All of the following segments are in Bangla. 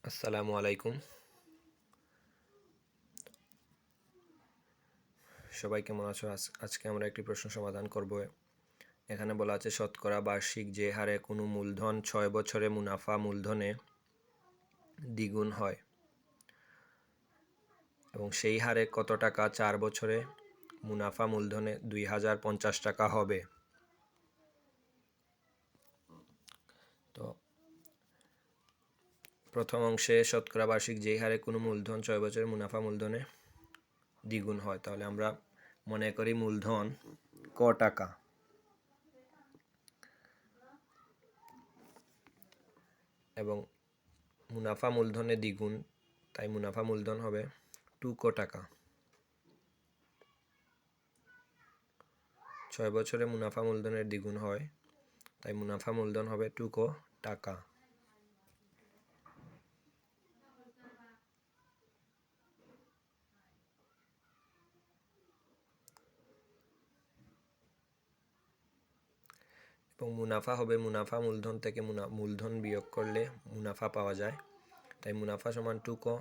আসসালামু আলাইকুম। সবাই কেমন আছো? আজকে আমরা একটি প্রশ্ন সমাধান করব। এখানে বলা আছে শতকরা বার্ষিক যে হারে কোনো মূলধন 6 বছরে মুনাফা মূলধনে দ্বিগুণ হয় এবং সেই হারে কত টাকা 4 বছরে মুনাফা মূলধনে 2050 টাকা হবে। তো প্রথম অংশে শতকরা বার্ষিক যে হারে কোনো মূলধন 6 বছরে মুনাফা মূলধনে দ্বিগুণ হয়, তাহলে আমরা মনে করি মূলধন ক টাকা এবং মুনাফা মূলধনে দ্বিগুণ, তাই মুনাফা মূলধন হবে 2 টাকা। 6 বছরে মুনাফা মূলধনের দ্বিগুণ হয়, তাই মুনাফা মূলধন হবে 2 টাকা। এবং মুনাফা হবে মুনাফা মূলধন থেকে মূলধন বিয়োগ করলে মুনাফা পাওয়া যায়, তাই মুনাফা সমান 2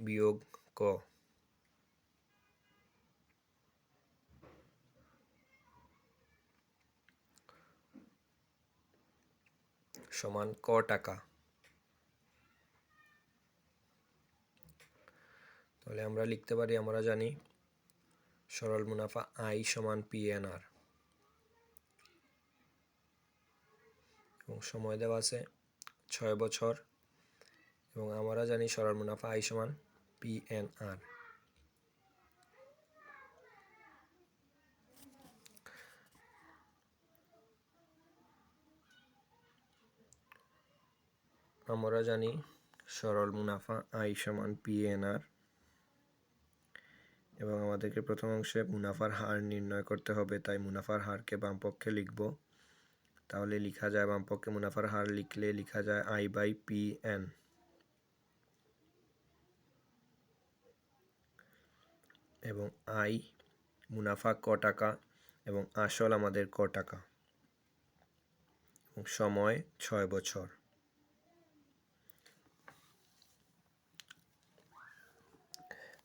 বিয়োগ ক সমান ক টাকা। তাহলে আমরা লিখতে পারি, আমরা জানি সরল মুনাফা আই সমান PNR এবং সময় দেওয়া আছে 6 বছর এবং আমরা জানি সরল মুনাফা আই সমান PNR। আমরা জানি সরল মুনাফা আই সমান PNR এবং আমাদেরকে প্রথম অংশে মুনাফার হার নির্ণয় করতে হবে, তাই মুনাফার হারকে বাম পক্ষে লিখব। তাহলে লেখা যায়, বাম পক্ষে মুনাফার হার লিখলে লেখা যায় I/PN এবং আই মুনাফা ক টাকা এবং আসল আমাদের ক টাকা এবং সময় 6 বছর।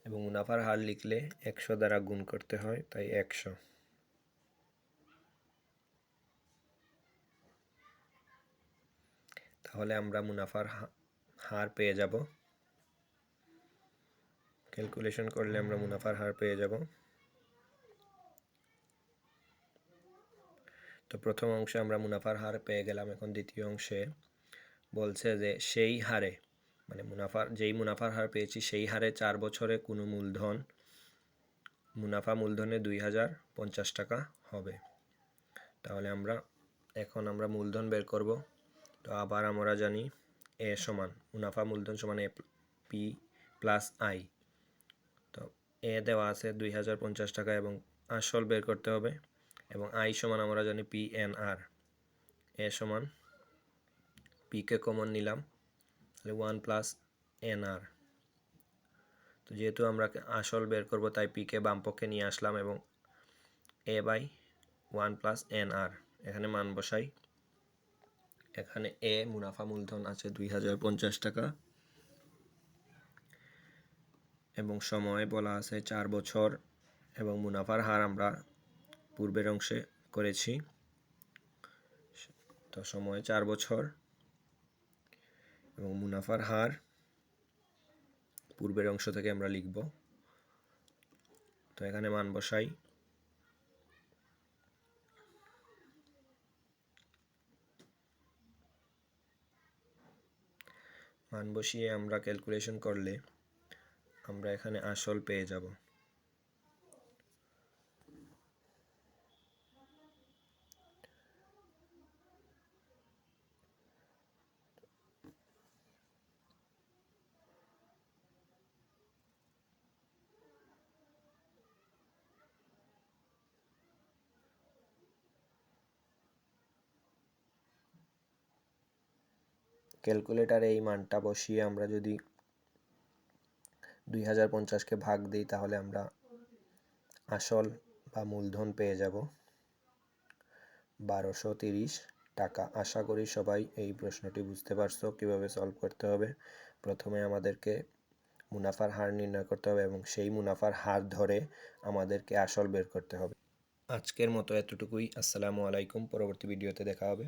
এবং মুনাফার হার লিখলে 100 দ্বারা গুণ করতে হয়, তাই 100। তাহলে আমরা মুনাফার হার পেয়ে যাব। ক্যালকুলেশন করলে আমরা মুনাফার হার পেয়ে যাব। তো প্রথম অংশে আমরা মুনাফার হার পেয়ে গেলাম। এখন দ্বিতীয় অংশে বলছে যে সেই হারে, মানে যেই মুনাফার হার পেয়েছি সেই হারে 4 বছরে কোনো মুনাফা মূলধনে 2050 টাকা হবে। তাহলে এখন আমরা মূলধন বের করব। তো আবার আমরা জানি এ সমান মুনাফা মূলধন সমান AP প্লাস আই। তো এ দেওয়া আছে 2050 টাকা এবং আসল বের করতে হবে এবং আই সমান আমরা জানি PNR। এ সমান পিকে কমন নিলাম, তাহলে 1 প্লাস NR। তো যেহেতু আমরা আসল বের করব তাই পিকে বাম পক্ষে নিয়ে আসলাম এবং A/1 প্লাস NR এখানে মান বসাই। এখানে এ মুনাফা মূলধন আছে 2050 টাকা এবং সময় বলা আছে 4 বছর এবং মুনাফার হার আমরা পূর্বের অংশে করেছি। তো সময় 4 বছর এবং মুনাফার হার পূর্বের অংশ থেকে আমরা লিখব। তো এখানে মান বসাই। মান বসিয়ে আমরা ক্যালকুলেশন করলে আমরা এখানে আসল পেয়ে যাব। ক্যালকুলেটারে এই মানটা বসিয়ে আমরা যদি 2050কে ভাগ দিই তাহলে আমরা আসল বা মূলধন পেয়ে যাব 1230 টাকা। আশা করি সবাই এই প্রশ্নটি বুঝতে পারছো কীভাবে সলভ করতে হবে। প্রথমে আমাদেরকে মুনাফার হার নির্ণয় করতে হবে এবং সেই মুনাফার হার ধরে আমাদেরকে আসল বের করতে হবে। আজকের মতো এতটুকুই। আসসালামু আলাইকুম। পরবর্তী ভিডিওতে দেখা হবে।